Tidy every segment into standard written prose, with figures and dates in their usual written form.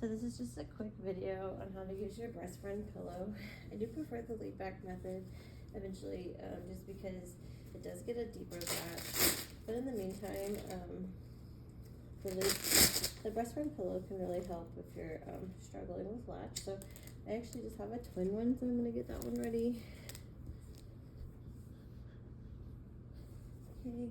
So this is just a quick video on how to use your breast friend pillow. I do prefer the laid back method eventually, just because it does get a deeper latch. But in the meantime, the breast friend pillow can really help if you're struggling with latch. So I actually just have a twin one, so I'm gonna get that one ready. Okay.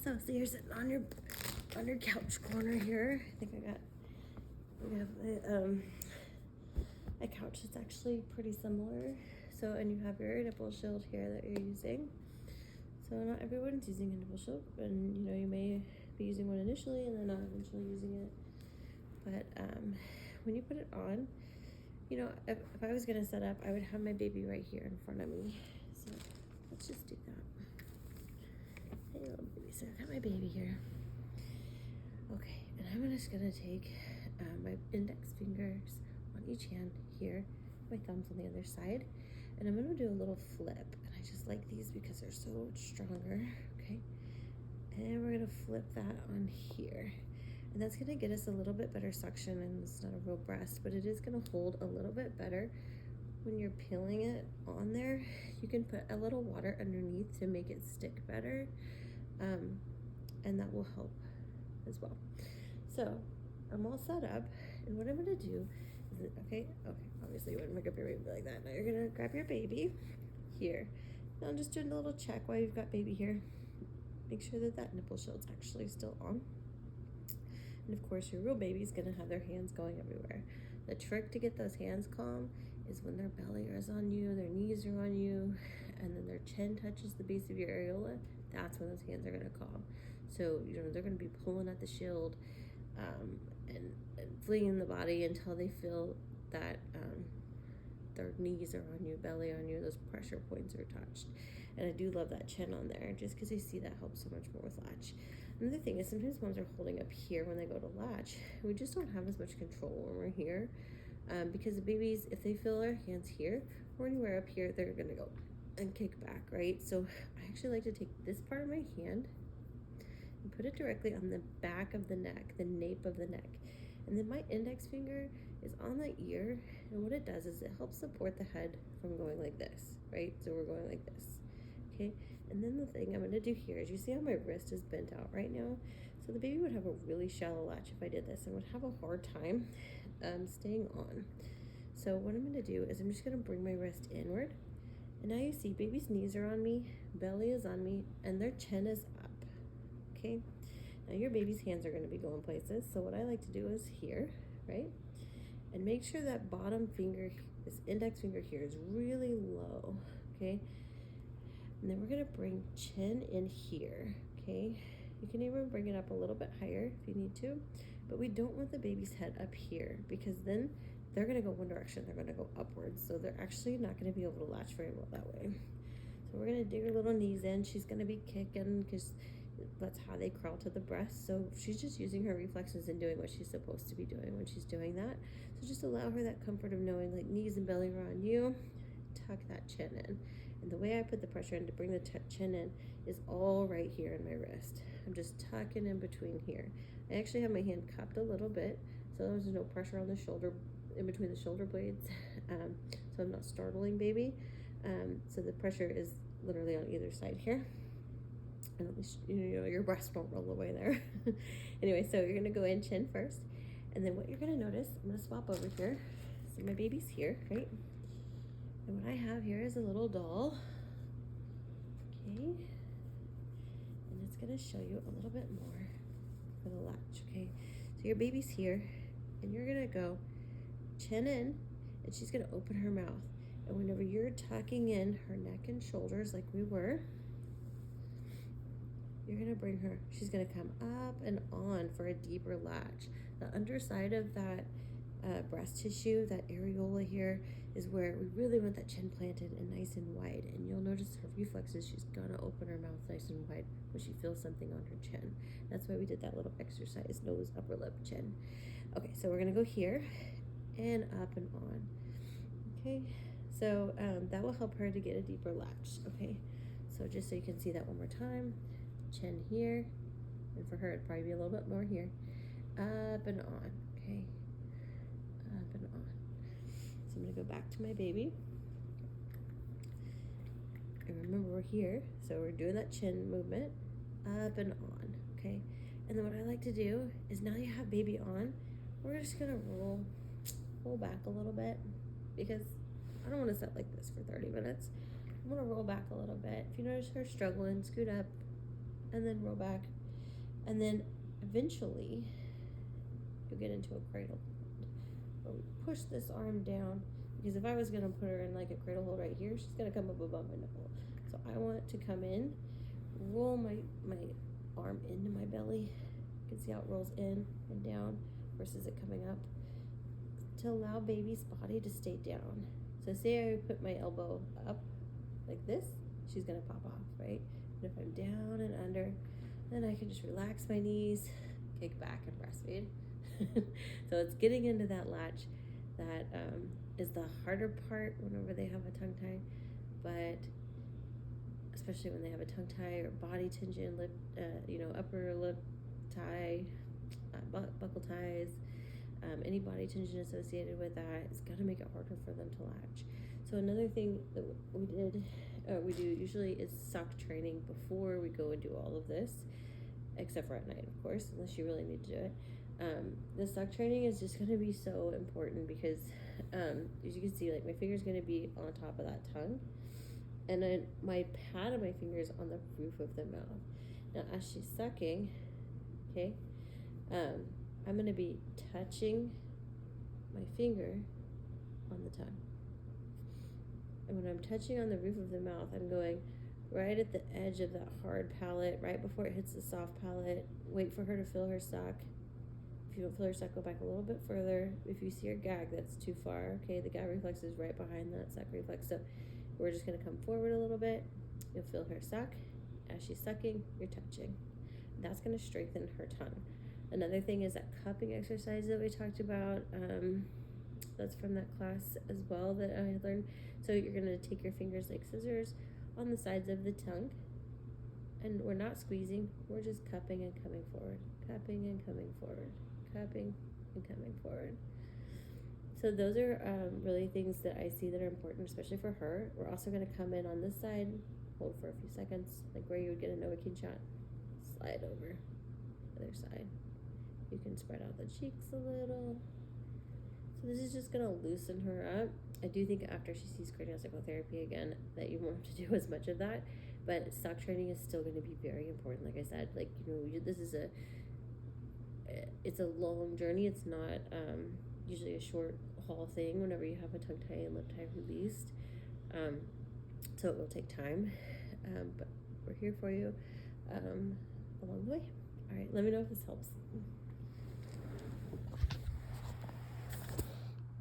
So you're sitting on your couch corner here. I think we have a couch that's actually pretty similar. So, and you have your nipple shield here that you're using. So not everyone's using a nipple shield, and you may be using one initially and then not eventually using it. But when you put it on, if I was gonna set up, I would have my baby right here in front of me. So let's just do that. Hey little baby, so I got my baby here. Okay, and I'm just gonna take my index fingers on each hand here, my thumbs on the other side, and I'm gonna do a little flip. And I just like these because they're so much stronger. Okay, and we're gonna flip that on here. And that's gonna get us a little bit better suction, and it's not a real breast, but it is gonna hold a little bit better. When you're peeling it on there, you can put a little water underneath to make it stick better, and that will help as well. So I'm all set up, and what I'm gonna do is, okay, obviously you wouldn't pick up your baby like that. Now you're gonna grab your baby here. Now I'm just doing a little check while you've got baby here. Make sure that that nipple shield's actually still on. And of course, your real baby's gonna have their hands going everywhere. The trick to get those hands calm is when their belly is on you, their knees are on you, and then their chin touches the base of your areola. That's when those hands are gonna calm. So, they're gonna be pulling at the shield and flinging the body until they feel that their knees are on you, belly on you, those pressure points are touched. And I do love that chin on there, just because I see that helps so much more with latch. Another thing is sometimes moms are holding up here when they go to latch. We just don't have as much control when we're here, because the babies, if they feel our hands here or anywhere up here, they're gonna go and kick back, right? So I actually like to take this part of my hand and put it directly on the back of the neck, the nape of the neck. And then my index finger is on the ear, and what it does is it helps support the head from going like this, right? So we're going like this, okay? And then the thing I'm gonna do here is, you see how my wrist is bent out right now? So the baby would have a really shallow latch if I did this, and would have a hard time staying on. So what I'm gonna do is I'm just gonna bring my wrist inward, and now you see baby's knees are on me, belly is on me, and their chin is up, okay? Now your baby's hands are gonna be going places, so what I like to do is here, right? And make sure that bottom finger, this index finger here, is really low, okay? And then we're gonna bring chin in here, okay? You can even bring it up a little bit higher if you need to, but we don't want the baby's head up here, because then they're gonna go one direction, they're gonna go upwards, so they're actually not gonna be able to latch very well that way. So we're gonna dig her little knees in. She's gonna be kicking, because that's how they crawl to the breast. So she's just using her reflexes and doing what she's supposed to be doing when she's doing that. So just allow her that comfort of knowing, like, knees and belly are on you. Tuck that chin in. And the way I put the pressure in to bring the chin in is all right here in my wrist. I'm just tucking in between here. I actually have my hand cupped a little bit, so there's no pressure on the shoulder, in between the shoulder blades, so I'm not startling baby. So the pressure is literally on either side here. And at least your breast won't roll away there. Anyway, so you're gonna go in chin first, and then what you're gonna notice, I'm gonna swap over here. So my baby's here, right? And what I have here is a little doll, okay? And it's gonna show you a little bit more for the latch, okay? So your baby's here, and you're gonna go chin in, and she's gonna open her mouth. And whenever you're tucking in her neck and shoulders like we were, you're gonna bring her, she's gonna come up and on for a deeper latch. The underside of that breast tissue, that areola here, is where we really want that chin planted and nice and wide. And you'll notice her reflexes, she's gonna open her mouth nice and wide when she feels something on her chin. That's why we did that little exercise, nose, upper lip, chin. Okay, so we're gonna go here and up and on. Okay, so that will help her to get a deeper latch. Okay, so just so you can see that one more time. chin here, and for her it'd probably be a little bit more here. Up and on, okay? Up and on. So I'm gonna go back to my baby. And remember, we're here, so we're doing that chin movement, up and on, okay? And then what I like to do is, now you have baby on, we're just gonna roll back a little bit, because I don't want to sit like this for 30 minutes. I'm gonna roll back a little bit. If you notice her struggling, scoot up, and then roll back, and then eventually you'll get into a cradle where we push this arm down, because if I was gonna put her in like a cradle hold right here, she's gonna come up above my nipple. So I want to come in, roll my arm into my belly. You can see how it rolls in and down versus it coming up, to allow baby's body to stay down. So say I put my elbow up like this, she's gonna pop off, right? And if I'm down and under, then I can just relax my knees, kick back, and breastfeed. So it's getting into that latch that is the harder part whenever they have a tongue tie, but especially when they have a tongue tie or body tension, lip, upper lip tie, buckle ties, any body tension associated with that is going to make it harder for them to latch. So another thing that we do usually is sock training before we go and do all of this, except for at night, of course, unless you really need to do it. The sock training is just going to be so important because, as you can see, like my finger's going to be on top of that tongue, and then my pad of my fingers on the roof of the mouth. Now, as she's sucking, okay, I'm going to be touching my finger on the tongue. And when I'm touching on the roof of the mouth, I'm going right at the edge of that hard palate, right before it hits the soft palate. Wait for her to feel her suck. If you don't feel her suck, go back a little bit further. If you see her gag, that's too far. Okay, the gag reflex is right behind that suck reflex. So we're just going to come forward a little bit. You'll feel her suck. As she's sucking, you're touching. That's going to strengthen her tongue. Another thing is that cupping exercise that we talked about. That's from that class as well that I had learned. So you're going to take your fingers like scissors on the sides of the tongue. And we're not squeezing. We're just cupping and coming forward. Cupping and coming forward. Cupping and coming forward. So those are really things that I see that are important, especially for her. We're also going to come in on this side, hold for a few seconds, like where you would get a Novocaine shot. Slide over. Other side. You can spread out the cheeks a little. So this is just going to loosen her up. I do think after she sees cranial psychotherapy again that you won't have to do as much of that, but sock training is still going to be very important. Like I said, like, this is it's a long journey. It's not usually a short haul thing whenever you have a tongue tie and lip tie released. So it will take time, but we're here for you along the way. All right, let me know if this helps.